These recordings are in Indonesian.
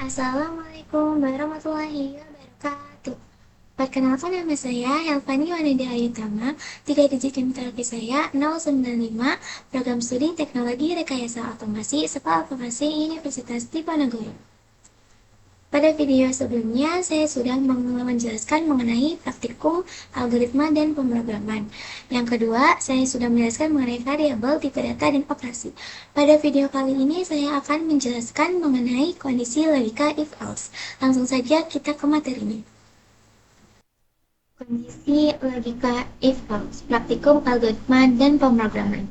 Assalamualaikum warahmatullahi wabarakatuh. Perkenalkan nama saya Helvani Wanida Ayutama, 3 digit NIM terakhir saya 095, program studi Teknologi Rekayasa Otomasi Sekolah Vokasi Universitas Diponegoro. Pada video sebelumnya, saya sudah menjelaskan mengenai praktikum, algoritma, dan pemrograman. Yang kedua, saya sudah menjelaskan mengenai variabel, tipe data, dan operasi. Pada video kali ini, saya akan menjelaskan mengenai kondisi logika if-else. Langsung saja kita ke materinya. Kondisi logika if-else, praktikum, algoritma, dan pemrograman.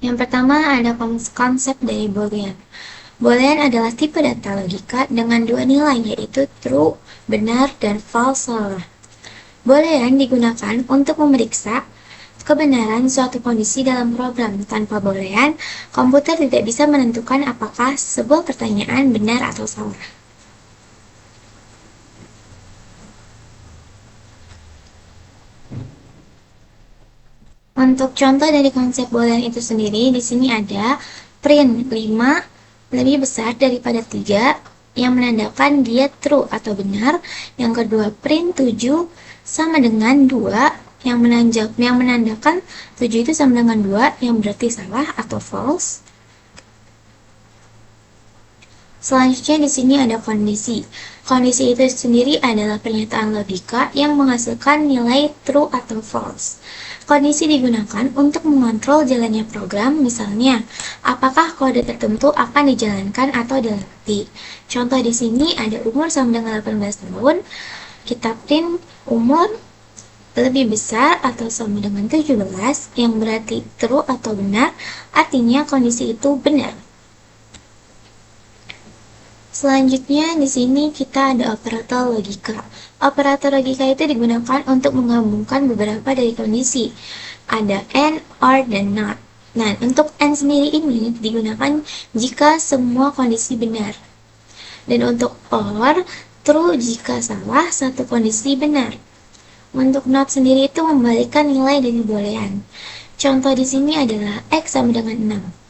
Yang pertama ada konsep dari Boolean. Boolean adalah tipe data logika dengan dua nilai, yaitu true, benar, dan false, salah. Boolean digunakan untuk memeriksa kebenaran suatu kondisi dalam program. Tanpa Boolean, komputer tidak bisa menentukan apakah sebuah pertanyaan benar atau salah. Untuk contoh dari konsep Boolean itu sendiri, di sini ada print 5 lebih besar daripada 3 yang menandakan dia true atau benar. Yang kedua, print 7 sama dengan 2 yang menandakan 7 itu sama dengan 2 yang berarti salah atau false. Selanjutnya di sini ada kondisi. Kondisi itu sendiri adalah pernyataan logika yang menghasilkan nilai true atau false. Kondisi digunakan untuk mengontrol jalannya program, misalnya apakah kode tertentu akan dijalankan atau dilewati. Contoh di sini ada umur sama dengan 18 tahun. Kita print umur lebih besar atau sama dengan 17 yang berarti true atau benar, artinya kondisi itu benar. Selanjutnya di sini kita ada operator logika. Operator logika itu digunakan untuk menggabungkan beberapa dari kondisi. Ada and, or, dan not. Nah, untuk and sendiri ini digunakan jika semua kondisi benar. Dan untuk or, true jika salah satu kondisi benar. Untuk not sendiri itu membalikan nilai dari boolean. Contoh di sini adalah x sama dengan 6.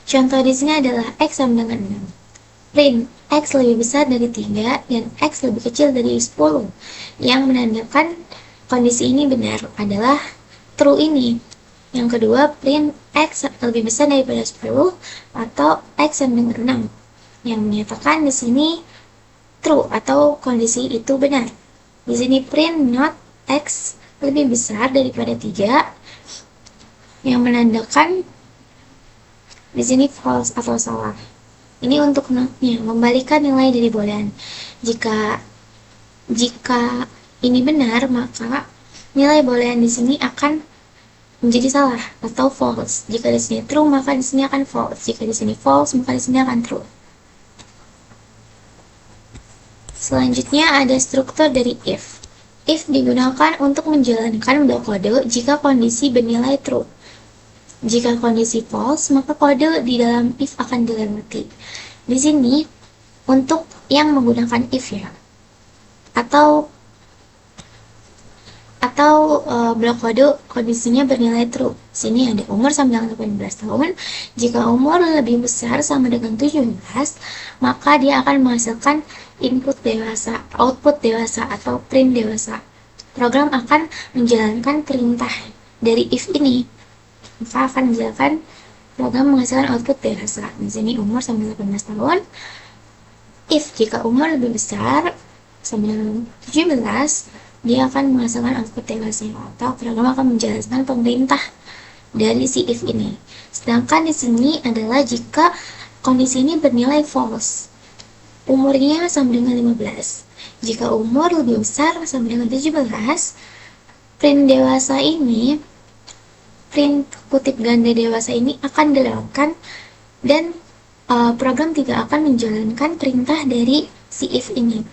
Contoh di sini adalah x sama dengan 6. Print x lebih besar dari 3 dan x lebih kecil dari 10. Yang menandakan kondisi ini benar adalah true ini. Yang kedua, print x lebih besar daripada 10 atau x sama dengan 6. Yang menyatakan di sini true atau kondisi itu benar. Di sini print not x lebih besar daripada 3 yang menandakan di sini false atau salah. Ini untuk not-nya, membalikan nilai dari boolean. Jika ini benar, maka nilai boolean di sini akan menjadi salah atau false. Jika di sini true, maka di sini akan false. Jika di sini false, maka di sini akan true. Selanjutnya ada struktur dari if. If digunakan untuk menjalankan blok kode jika kondisi bernilai true. Jika kondisi false, maka kode di dalam if akan dilewati. Di sini untuk yang menggunakan if ya, atau blok kode kondisinya bernilai true. Sini ada umur sama dengan 18 tahun. Jika umur lebih besar sama dengan 17, maka dia akan menghasilkan input dewasa, output dewasa atau print dewasa. Program akan menjalankan perintah dari if ini, maka akan menjalankan program menghasilkan output dewasa. Di sini umur sama dengan 18 tahun. If jika umur lebih besar sama dengan 17, dia akan menghasilkan output dewasa atau program akan menjalankan perintah dari si if ini. Sedangkan di sini adalah jika kondisi ini bernilai false. Umurnya sama dengan 15. Jika umur lebih besar sama dengan 17, print dewasa ini, print kutip ganda dewasa ini akan dilewatkan dan program tidak akan menjalankan perintah dari si if ini.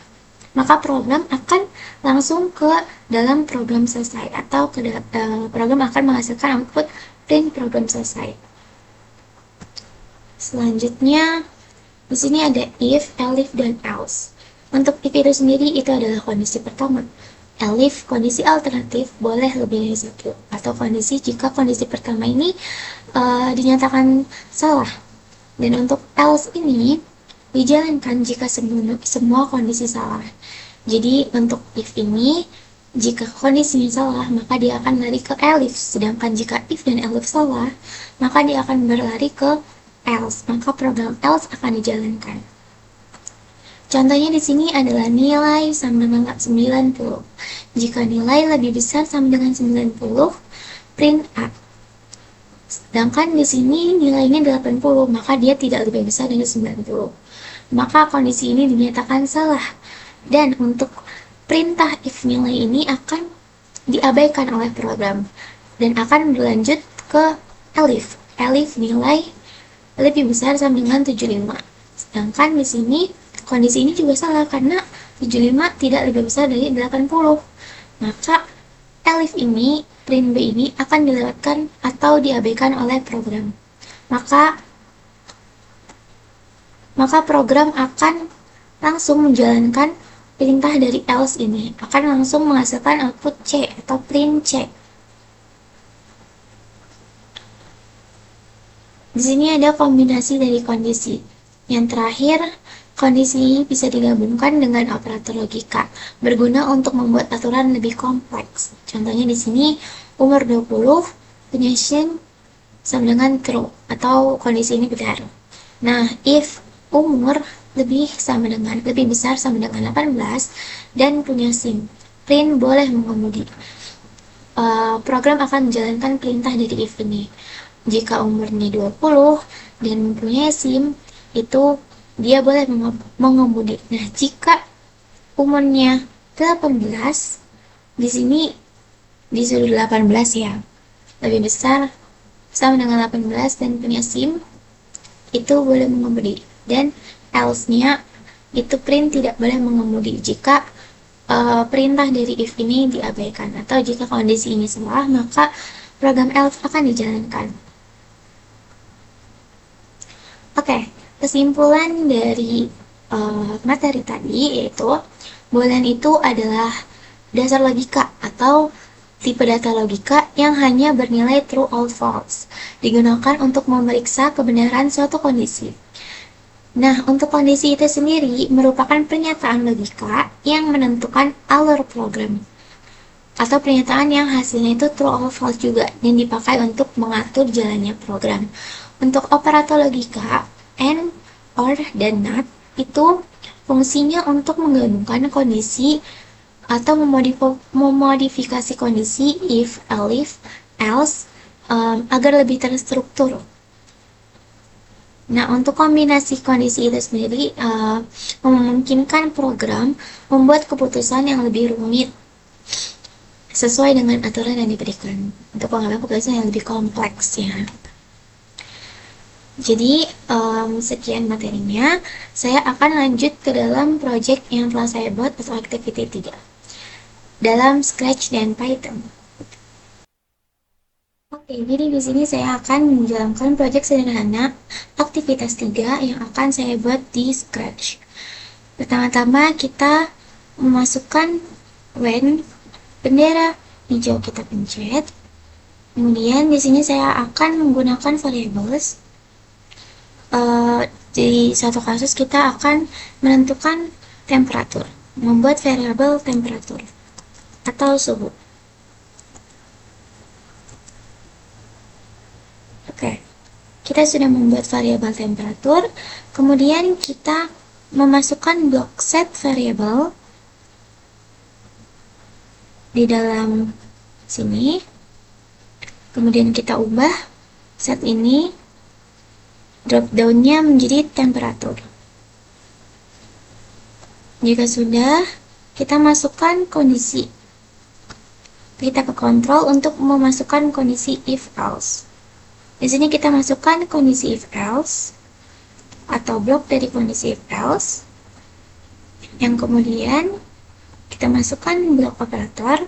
Maka program akan langsung ke dalam program selesai atau program akan menghasilkan output print program selesai. Selanjutnya di sini ada if, elif, dan else. Untuk if itu sendiri itu adalah kondisi pertama. Elif, kondisi alternatif, boleh lebih dari satu. Atau kondisi jika kondisi pertama ini dinyatakan salah. Dan untuk else ini dijalankan jika semua kondisi salah. Jadi untuk if ini, jika kondisinya salah, maka dia akan lari ke elif. Sedangkan jika if dan elif salah, maka dia akan berlari ke else. Maka program else akan dijalankan. Contohnya di sini adalah nilai sama dengan 90. Jika nilai lebih besar sama dengan 90, print A. Sedangkan di sini nilainya 80, maka dia tidak lebih besar dari 90. Maka kondisi ini dinyatakan salah. Dan untuk perintah if nilai ini akan diabaikan oleh program dan akan berlanjut ke elif. Elif nilai lebih besar sama dengan 75. Sedangkan di sini kondisi ini juga salah karena 75 tidak lebih besar dari 80. Maka elif ini, print B ini akan dilewatkan atau diabaikan oleh program. Maka program akan langsung menjalankan perintah dari else ini, akan langsung menghasilkan output C atau print C. Di sini ada kombinasi dari kondisi. Yang terakhir, kondisi bisa digabungkan dengan operator logika, berguna untuk membuat aturan lebih kompleks. Contohnya di sini, umur 20, punya SIM sama dengan true, atau kondisi ini benar. Nah, if umur lebih besar sama dengan 18 dan punya SIM, print boleh mengemudi. Program akan menjalankan perintah dari if ini. Jika umurnya 20 dan punya SIM, itu dia boleh mengemudi. Nah, jika umurnya 18, di sini disuruh 18 ya, lebih besar sama dengan 18 dan punya SIM, itu boleh mengemudi. Dan else-nya itu print tidak boleh mengemudi jika perintah dari if ini diabaikan, atau jika kondisi ini salah, maka program else akan dijalankan. Oke, kesimpulan dari materi tadi yaitu boolean itu adalah dasar logika atau tipe data logika yang hanya bernilai true or false, digunakan untuk memeriksa kebenaran suatu kondisi. Nah, untuk kondisi itu sendiri merupakan pernyataan logika yang menentukan alur program, atau pernyataan yang hasilnya itu true or false juga, yang dipakai untuk mengatur jalannya program. Untuk operator logika, and, or, dan not, itu fungsinya untuk menggabungkan kondisi atau memodifikasi kondisi if, elif, else, agar lebih terstruktur. Nah, untuk kombinasi kondisi itu sendiri memungkinkan program membuat keputusan yang lebih rumit sesuai dengan aturan yang diberikan untuk pengambilan keputusan yang lebih kompleks ya. Jadi sekian materinya. Saya akan lanjut ke dalam project yang telah saya buat atau activity 3 dalam Scratch dan Python. Oke, jadi di sini saya akan menjalankan proyek sederhana aktivitas 3 yang akan saya buat di Scratch. Pertama-tama kita memasukkan when bendera hijau kita pencet. Kemudian di sini saya akan menggunakan variables. Di satu kasus kita akan menentukan temperatur, membuat variabel temperatur atau suhu. Oke, kita sudah membuat variabel temperatur, kemudian kita memasukkan blok set variabel di dalam sini, kemudian kita ubah set ini, drop down-nya menjadi temperatur. Jika sudah, kita masukkan kondisi. Kita ke kontrol untuk memasukkan kondisi if else. Di sini kita masukkan kondisi if else atau blok dari kondisi if else, yang kemudian kita masukkan blok operator.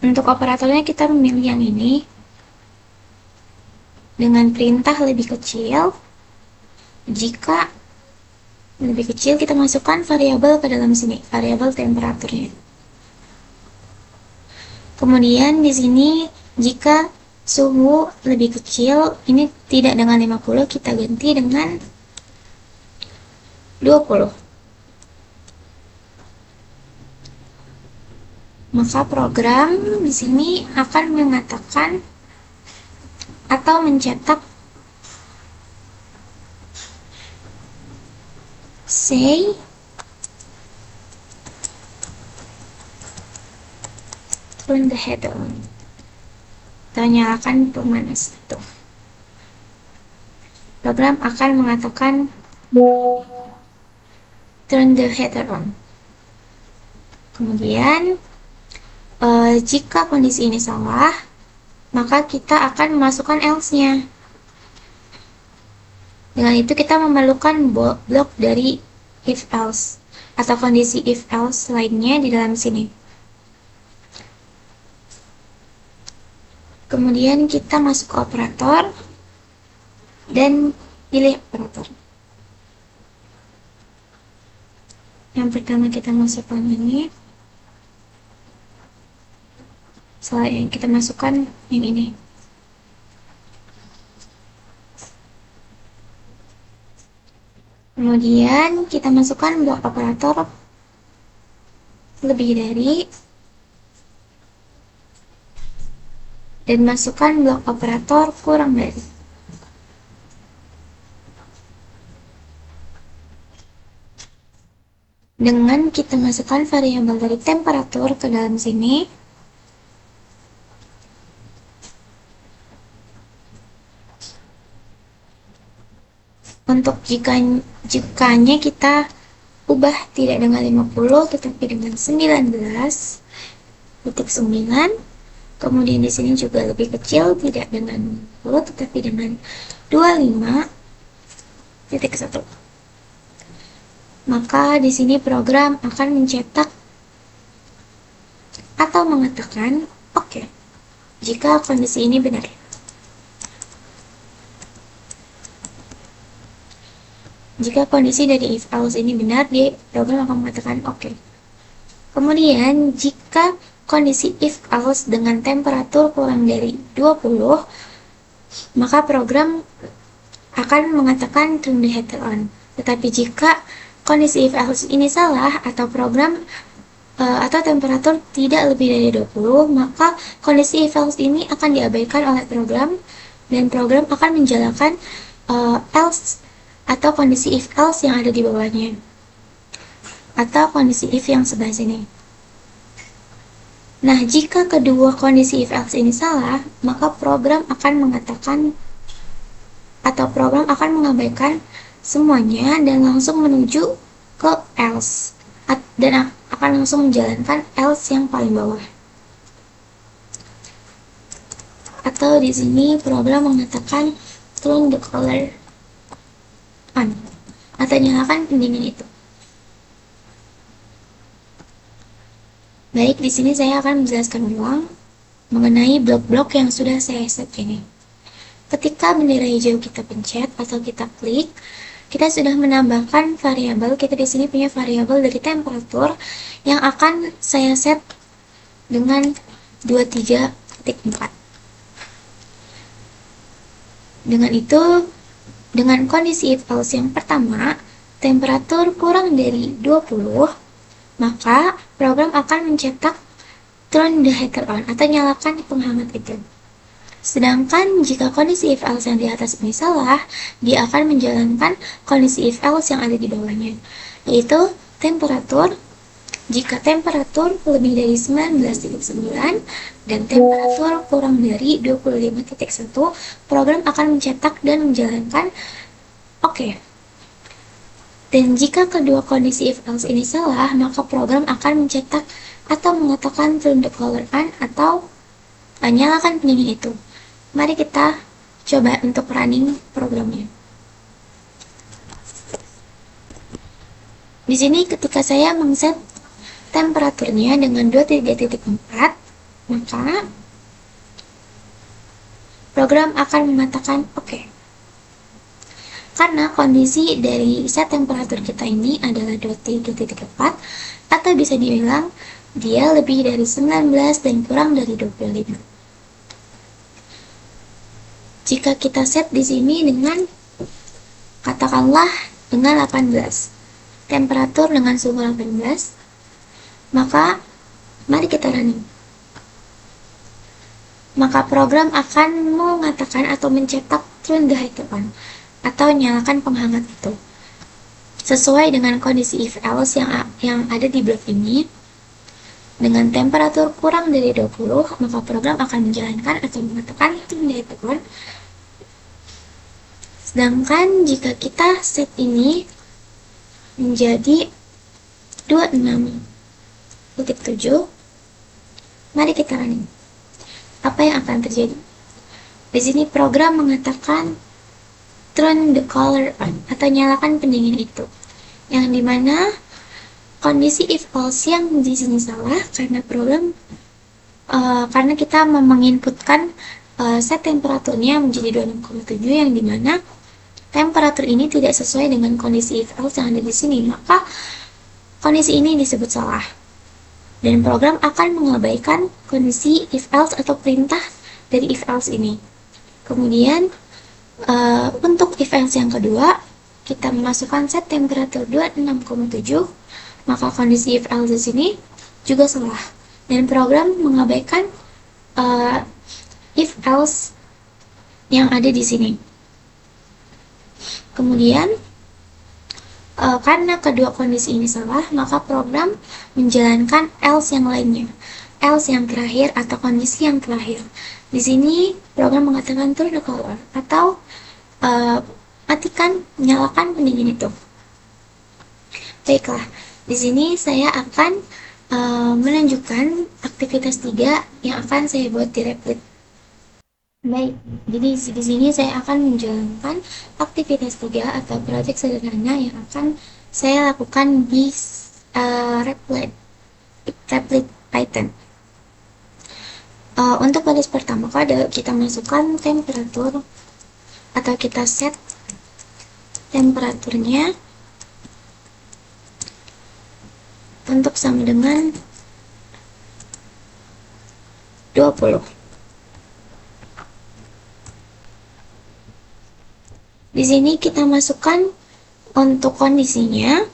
Untuk operatornya kita memilih yang ini dengan perintah lebih kecil. Jika lebih kecil, kita masukkan variabel ke dalam sini, variabel temperaturnya. Kemudian di sini jika suhu lebih kecil, ini tidak dengan 50, kita ganti dengan 20. Maka program di sini akan mengatakan atau mencetak say turn the heater on, atau nyalakan pemanas itu. Program akan mengatakan turn the heater on. Kemudian jika kondisi ini salah, maka kita akan memasukkan else-nya. Dengan itu kita memerlukan blok dari if else atau kondisi if else lainnya di dalam sini. Kemudian kita masuk ke operator dan pilih operator. Yang pertama kita masukkan ini. Setelah kita masukkan yang ini. Kemudian kita masukkan blok operator lebih dari, dan masukkan blok operator kurang dari. Dengan kita masukkan variabel dari temperatur ke dalam sini, untuk jikanya kita ubah tidak dengan 50 tetapi dengan 19.9. Kemudian di sini juga lebih kecil, tidak dengan 50 tetapi dengan 25.1. Maka di sini program akan mencetak atau mengatakan oke jika kondisi ini benar. Jika kondisi dari if else ini benar, program akan mengatakan oke. Kemudian jika kondisi if else dengan temperatur kurang dari 20, maka program akan mengatakan turn the heater on. Tetapi jika kondisi if else ini salah atau program atau temperatur tidak lebih dari 20, maka kondisi if else ini akan diabaikan oleh program dan program akan menjalankan else atau kondisi if else yang ada di bawahnya, atau kondisi if yang sebelah sini. Nah, jika kedua kondisi if else ini salah, maka program akan mengatakan atau program akan mengabaikan semuanya dan langsung menuju ke else, dan akan langsung menjalankan else yang paling bawah. Atau di sini program mengatakan turn the color on, atau nyalakan pendingin itu. Baik, di sini saya akan menjelaskan ulang mengenai blok-blok yang sudah saya set ini. Ketika bendera hijau kita pencet atau kita klik, kita sudah menambahkan variabel. Kita di sini punya variabel dari temperatur yang akan saya set dengan 23.4. Dengan itu, dengan kondisi if else yang pertama, temperatur kurang dari 20, maka program akan mencetak turn the heater on atau nyalakan penghangat itu. Sedangkan jika kondisi if else yang di atas ini salah, dia akan menjalankan kondisi if else yang ada di bawahnya, yaitu temperatur. Jika temperatur lebih dari 19.9 dan temperatur kurang dari 25.1, program akan mencetak dan menjalankan oke. Dan jika kedua kondisi if else ini salah, maka program akan mencetak atau mengatakan turn the color on atau nyalakan pendingin itu. Mari kita coba untuk running programnya. Di sini ketika saya mengset temperaturnya dengan 23.4, maka program akan mengatakan oke. Karena kondisi dari set temperatur kita ini adalah 23.4, atau bisa dibilang dia lebih dari 19 dan kurang dari 25. Jika kita set di sini dengan katakanlah dengan 18, temperatur dengan suhu 18, maka mari kita running. Maka program akan mengatakan atau mencetak turn the heater on atau nyalakan penghangat itu. Sesuai dengan kondisi if else yang ada di blok ini, dengan temperatur kurang dari 20, maka program akan menjalankan atau mengatakan turn the heater on. Sedangkan jika kita set ini menjadi 26.7, mari kita running. Apa yang akan terjadi? Di sini program mengatakan turn the color on atau nyalakan pendingin itu, yang dimana kondisi if else yang di sini salah karena program karena kita menginputkan set temperaturnya menjadi 26,7, yang dimana temperatur ini tidak sesuai dengan kondisi if else yang ada di sini, maka kondisi ini disebut salah dan program akan mengabaikan kondisi if else atau perintah dari if else ini. Kemudian untuk if else yang kedua, kita memasukkan set temperatur 26,7, maka kondisi if else di sini juga salah dan program mengabaikan if else yang ada di sini. Kemudian karena kedua kondisi ini salah, maka program menjalankan else yang lainnya, else yang terakhir atau kondisi yang terakhir. Di sini program mengatakan turn the color atau matikan, nyalakan pendingin itu. Baiklah, di sini saya akan menunjukkan aktivitas 3 yang akan saya buat di Replit. Baik, jadi di sini saya akan menjalankan aktivitas 3 atau proyek sederhana yang akan saya lakukan di Replit Python. Untuk baris pertama kode, kita masukkan temperatur atau kita set temperaturnya untuk sama dengan 20. Di sini kita masukkan untuk kondisinya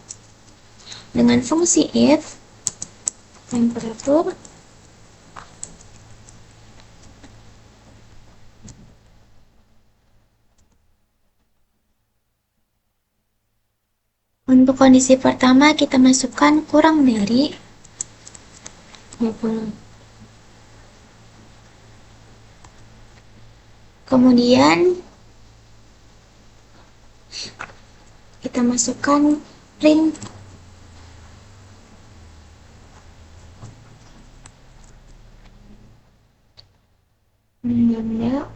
dengan fungsi if temperatur untuk kondisi pertama kita masukkan kurang dari 20. Kemudian kita masukkan print ganda,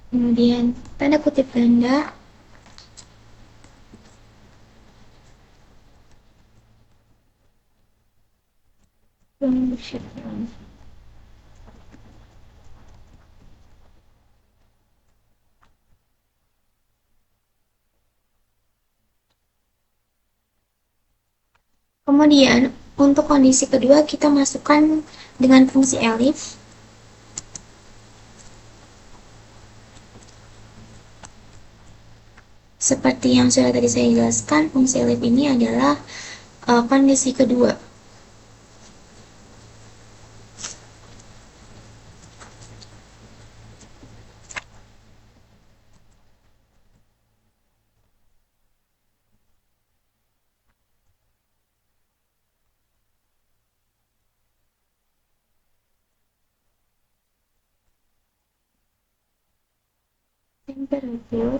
kemudian tanda kutip ganda, kemudian untuk kondisi kedua kita masukkan dengan fungsi elif. Seperti yang sudah tadi saya jelaskan, fungsi elif ini adalah kondisi kedua. Temperatur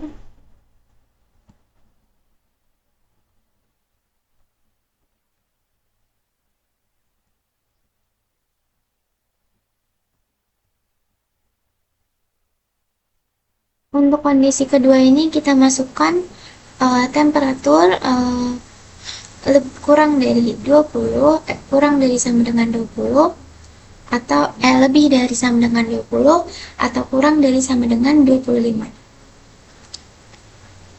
untuk kondisi kedua ini kita masukkan temperatur kurang dari 20, kurang dari sama dengan 20 atau lebih dari sama dengan 20 atau kurang dari sama dengan 25.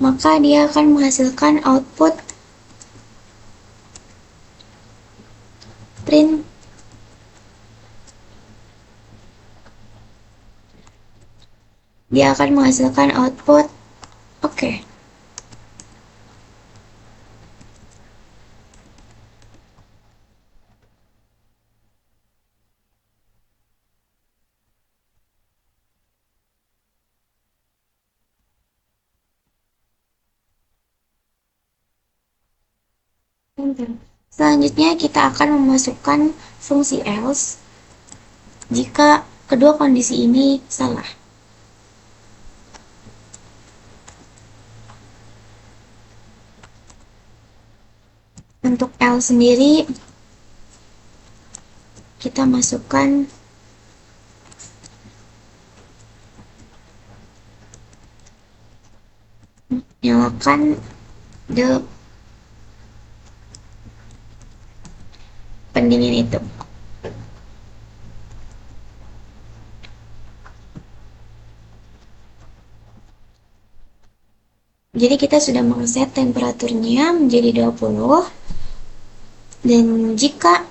Maka dia akan menghasilkan output print dia akan menghasilkan output oke. Selanjutnya kita akan memasukkan fungsi else jika kedua kondisi ini salah. Untuk else sendiri kita masukkan nyalakan the pendingin itu. Jadi kita sudah mengeset temperaturnya menjadi 20 dan jika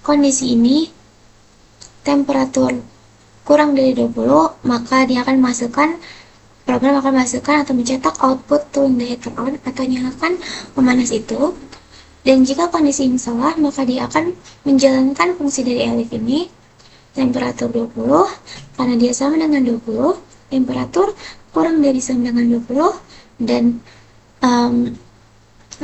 kondisi ini temperatur kurang dari 20, maka dia akan menghasilkan program akan menghasilkan atau mencetak output turn the heater on atau nyalakan pemanas itu. Dan jika kondisi ini salah, maka dia akan menjalankan fungsi dari elif ini temperatur 20 karena dia sama dengan 20, temperatur kurang dari sama dengan 20 dan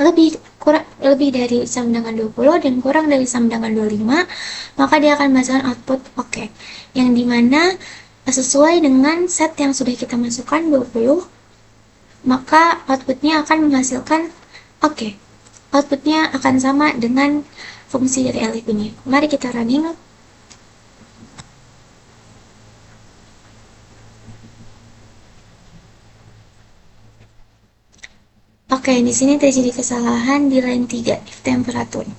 lebih dari sama dengan 20 dan kurang dari sama dengan 25, maka dia akan menghasilkan output oke. Yang dimana sesuai dengan set yang sudah kita masukkan 20, maka outputnya akan menghasilkan oke. Outputnya akan sama dengan fungsi dari elif ini. Mari kita running. Oke, di sini terjadi kesalahan di line 3, if temperature.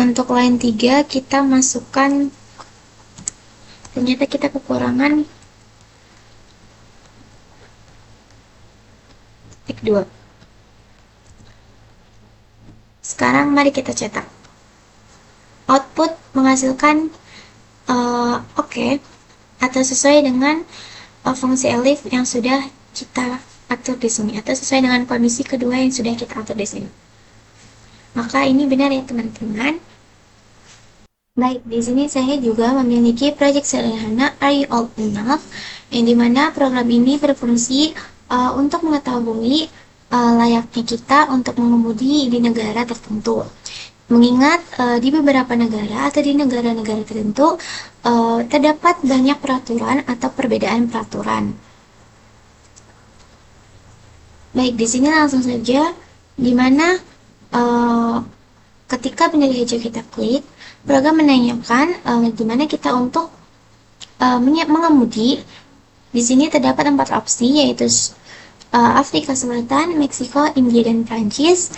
Untuk line 3 kita masukkan, ternyata kita kekurangan tik 2. Sekarang mari kita cetak. Output menghasilkan oke, atau sesuai dengan fungsi elif yang sudah kita atur di sini atau sesuai dengan kondisi kedua yang sudah kita atur di sini. Maka ini benar ya teman-teman. Baik, di sini saya juga memiliki proyek sederhana Are You Old Enough, yang dimana program ini berfungsi untuk mengetahui layaknya kita untuk mengemudi di negara tertentu. Mengingat di beberapa negara atau di negara-negara tertentu terdapat banyak peraturan atau perbedaan peraturan. Baik, di sini langsung saja, dimana ketika bendera hijau kita klik, program menanyakan gimana kita untuk mengemudi. Di sini terdapat 4 opsi, yaitu Afrika Selatan, Meksiko, India, dan Prancis.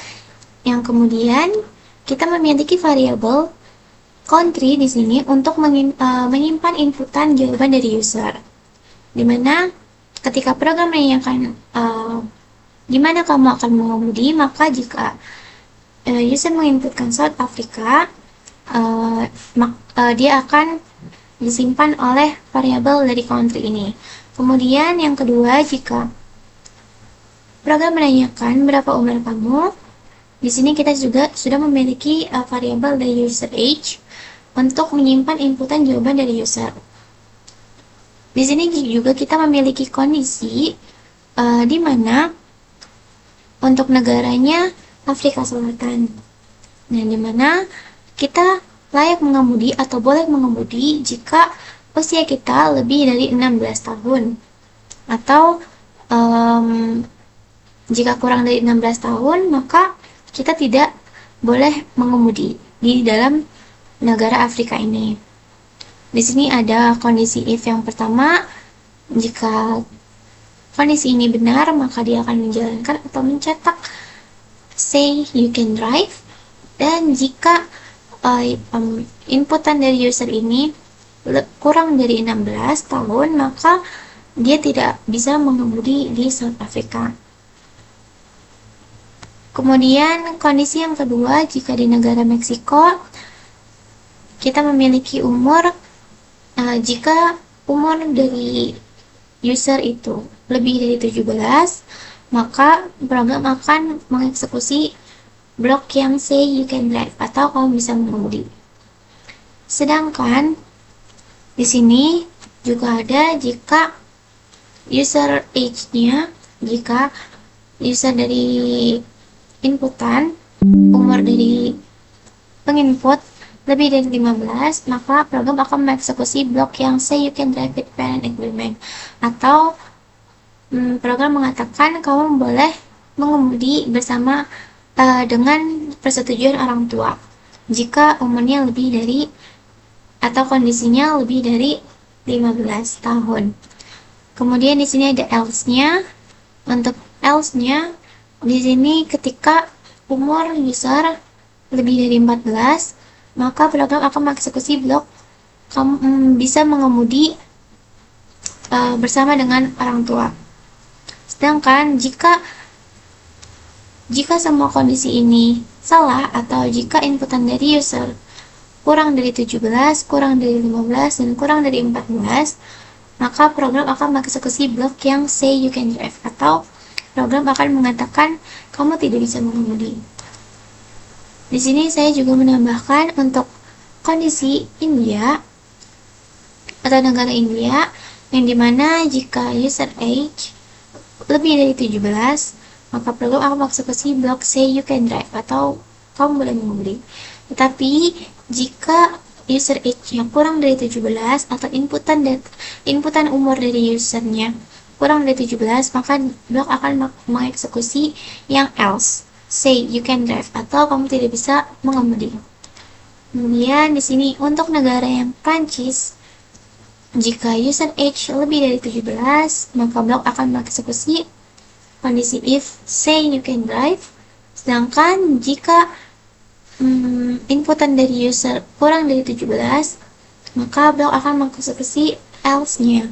Yang kemudian kita memiliki variabel country di sini untuk menyimpan inputan jawaban dari user. Dimana ketika program menanyakan gimana kamu akan mengemudi, maka jika user menginputkan South Africa, dia akan disimpan oleh variabel dari country ini. Kemudian yang kedua, jika program menanyakan berapa umur kamu, di sini kita juga sudah memiliki variabel dari user age untuk menyimpan inputan jawaban dari user. Di sini juga kita memiliki kondisi di mana untuk negaranya Afrika Selatan. Nah, di mana kita layak mengemudi atau boleh mengemudi jika usia kita lebih dari 16 tahun. Atau jika kurang dari 16 tahun, maka kita tidak boleh mengemudi di dalam negara Afrika ini. Di sini ada kondisi if yang pertama, jika kondisi ini benar, maka dia akan menjalankan atau mencetak say you can drive. Dan jika inputan dari user ini kurang dari 16 tahun, maka dia tidak bisa mengemudi di South Africa. Kemudian kondisi yang kedua, jika di negara Meksiko, kita memiliki umur, jika umur dari user itu lebih dari 17, maka program akan mengeksekusi blok yang say you can drive atau kamu bisa mengemudi. Sedangkan di sini juga ada jika user age-nya, jika user dari inputan, umur dari penginput lebih dari 15, maka program akan mengeksekusi blok yang say you can drive with parent agreement, atau program mengatakan kamu boleh mengemudi bersama dengan persetujuan orang tua jika umurnya lebih dari atau kondisinya lebih dari 15 tahun. Kemudian di sini ada else-nya. Untuk else-nya di sini ketika umur user lebih dari 14, maka program akan mengeksekusi blok kamu bisa mengemudi bersama dengan orang tua. Sedangkan jika semua kondisi ini salah atau jika inputan dari user kurang dari 17, kurang dari 15, dan kurang dari 14, maka program akan mengeksekusi blok yang say you can drive atau program akan mengatakan kamu tidak bisa mengemudi. Di sini saya juga menambahkan untuk kondisi India atau negara India yang dimana jika user age lebih dari 17, maka program akan mengeksekusi blok say you can drive atau kamu boleh mengemudi. Tetapi jika user age-nya kurang dari 17 atau inputan umur dari usernya kurang dari 17, maka blok akan mengeksekusi yang else, say you can drive atau kamu tidak bisa mengemudi. Kemudian di sini untuk negara yang Prancis, jika user age lebih dari 17, maka blok akan mengeksekusi kondisi if say you can drive. Sedangkan jika inputan dari user kurang dari 17, maka blok akan mengeksekusi else-nya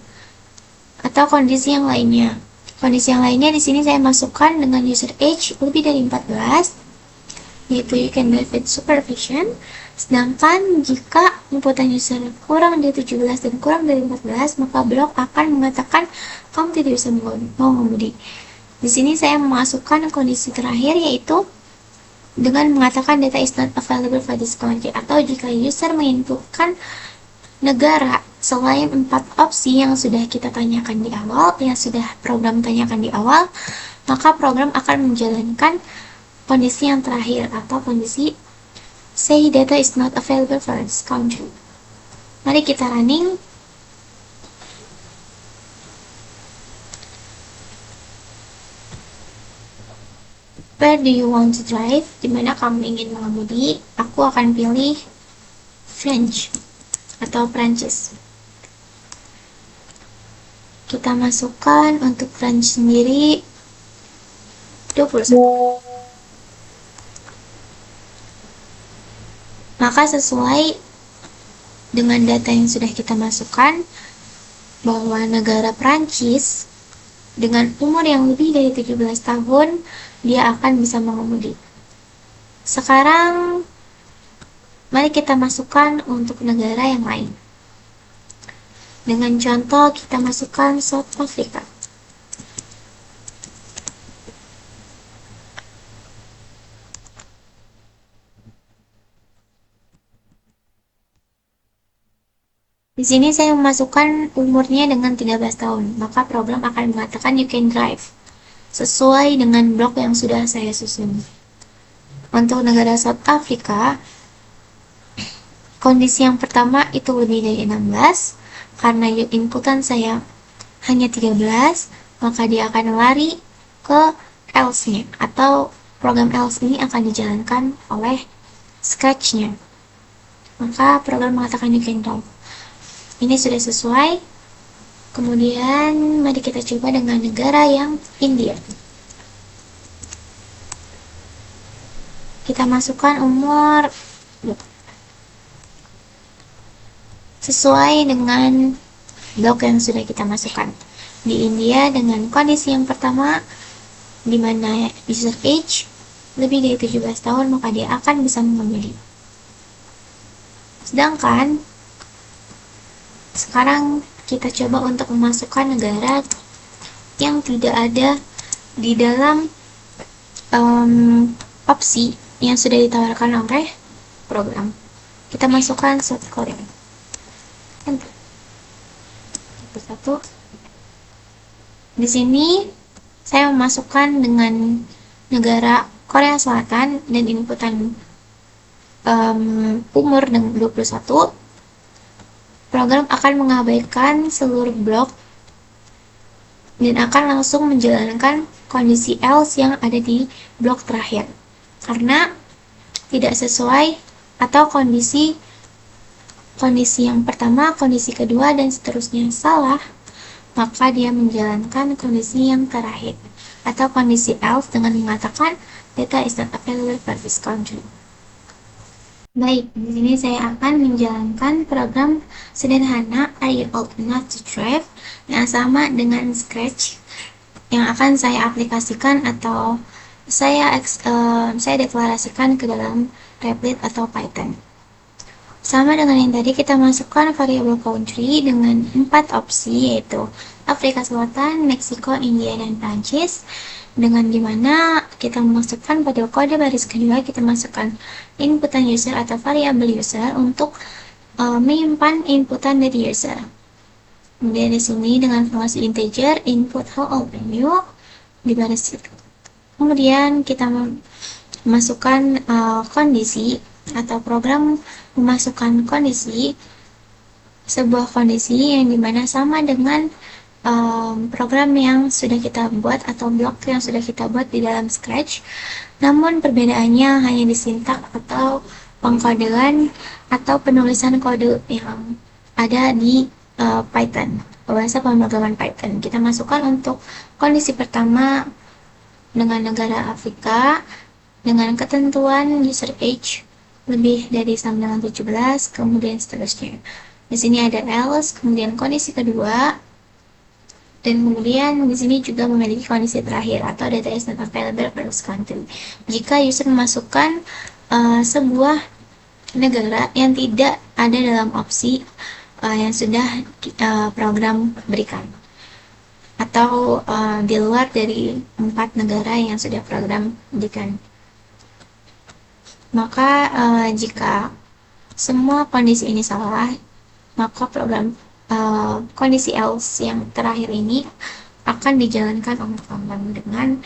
atau kondisi yang lainnya. Kondisi yang lainnya di sini saya masukkan dengan user age lebih dari 14, yaitu you can drive with supervision. Sedangkan jika inputan user kurang dari 17 dan kurang dari 14, maka blok akan mengatakan kamu tidak bisa mengemudi. Di sini saya memasukkan kondisi terakhir, yaitu dengan mengatakan data is not available for this country, atau jika user menginputkan negara selain 4 opsi yang sudah kita tanyakan di awal, yang sudah program tanyakan di awal, maka program akan menjalankan kondisi yang terakhir atau kondisi say data is not available for this country. Mari kita running. Where do you want to drive? Dimana kamu ingin mengemudi? Aku akan pilih French atau Prancis. Kita masukkan untuk French sendiri 21. Maka sesuai dengan data yang sudah kita masukkan, bahwa negara Prancis dengan umur yang lebih dari 17 tahun, dia akan bisa mengemudi. Sekarang, mari kita masukkan untuk negara yang lain. Dengan contoh, kita masukkan South Africa. Di sini saya memasukkan umurnya dengan 13 tahun, maka program akan mengatakan you can drive, sesuai dengan blok yang sudah saya susun. Untuk negara South Africa, kondisi yang pertama itu lebih dari 16, karena inputan saya hanya 13, maka dia akan lari ke else-nya, atau program else ini akan dijalankan oleh Scratch-nya. Maka program mengatakan you can drive. Ini sudah sesuai. Kemudian mari kita coba dengan negara yang India. Kita masukkan umur sesuai dengan blok yang sudah kita masukkan. Di India dengan kondisi yang pertama, di mana user age lebih dari 17 tahun, maka dia akan bisa mengemudi. Sedangkan sekarang kita coba untuk memasukkan negara yang tidak ada di dalam opsi yang sudah ditawarkan oleh program. Kita masukkan South Korea. Enter. Satu. Di sini saya memasukkan dengan negara Korea Selatan dan inputan umur 21. Program akan mengabaikan seluruh blok dan akan langsung menjalankan kondisi else yang ada di blok terakhir. Karena tidak sesuai atau kondisi yang pertama, kondisi kedua, dan seterusnya salah, maka dia menjalankan kondisi yang terakhir atau kondisi else dengan mengatakan data is not available for this country. Baik, di sini saya akan menjalankan program sederhana Are You Old Enough to Drive yang sama dengan Scratch yang akan saya aplikasikan atau saya deklarasikan ke dalam Replit atau Python. Sama dengan yang tadi, kita masukkan variabel country dengan 4 opsi, yaitu Afrika Selatan, Meksiko, India, dan Prancis. Dengan dimana kita memasukkan pada kode baris kedua, kita masukkan inputan user atau variabel user untuk menyimpan inputan dari user. Kemudian di sini dengan formasi integer input how old are you di baris itu. Kemudian kita masukkan kondisi atau program memasukkan kondisi, sebuah kondisi yang dimana sama dengan program yang sudah kita buat atau blok yang sudah kita buat di dalam Scratch, namun perbedaannya hanya di sintak atau pengkodean atau penulisan kode yang ada di Python, bahasa pemrograman Python. Kita masukkan untuk kondisi pertama dengan negara Afrika dengan ketentuan user age lebih dari sama dengan 17, kemudian seterusnya. Di sini ada else, kemudian kondisi kedua, dan kemudian di sini juga memiliki kondisi terakhir atau data is not available for this country. Jika user memasukkan sebuah negara yang tidak ada dalam opsi yang sudah program berikan, atau di luar dari 4 negara yang sudah program berikan. Maka jika semua kondisi ini salah, maka program kondisi else yang terakhir ini akan dijalankan oleh program dengan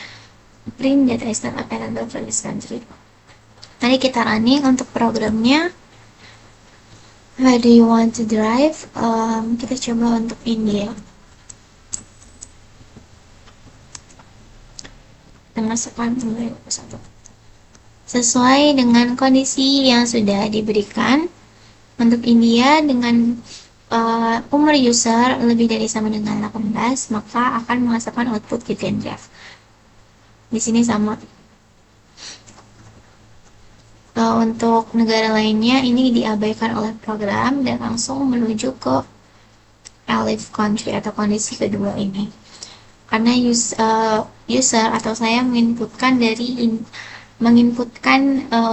print data is not available for this country. Mari kita running untuk programnya. Where do you want to drive? Kita coba untuk India. Kita masukkan 21. Sesuai dengan kondisi yang sudah diberikan untuk India dengan umur user lebih dari sama dengan 18, maka akan menghasilkan output Gitian Draft. Di sini sama. Untuk negara lainnya ini diabaikan oleh program dan langsung menuju ke Elif country atau kondisi kedua ini. Karena user atau saya menginputkan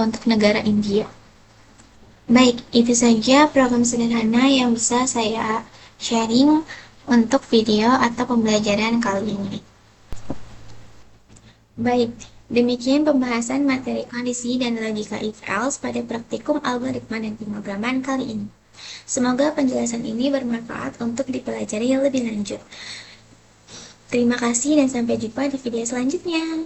untuk negara India. Baik, itu saja program sederhana yang bisa saya sharing untuk video atau pembelajaran kali ini. Baik, demikian pembahasan materi kondisi dan logika if-else pada praktikum algoritma dan pemrograman kali ini. Semoga penjelasan ini bermanfaat untuk dipelajari lebih lanjut. Terima kasih dan sampai jumpa di video selanjutnya.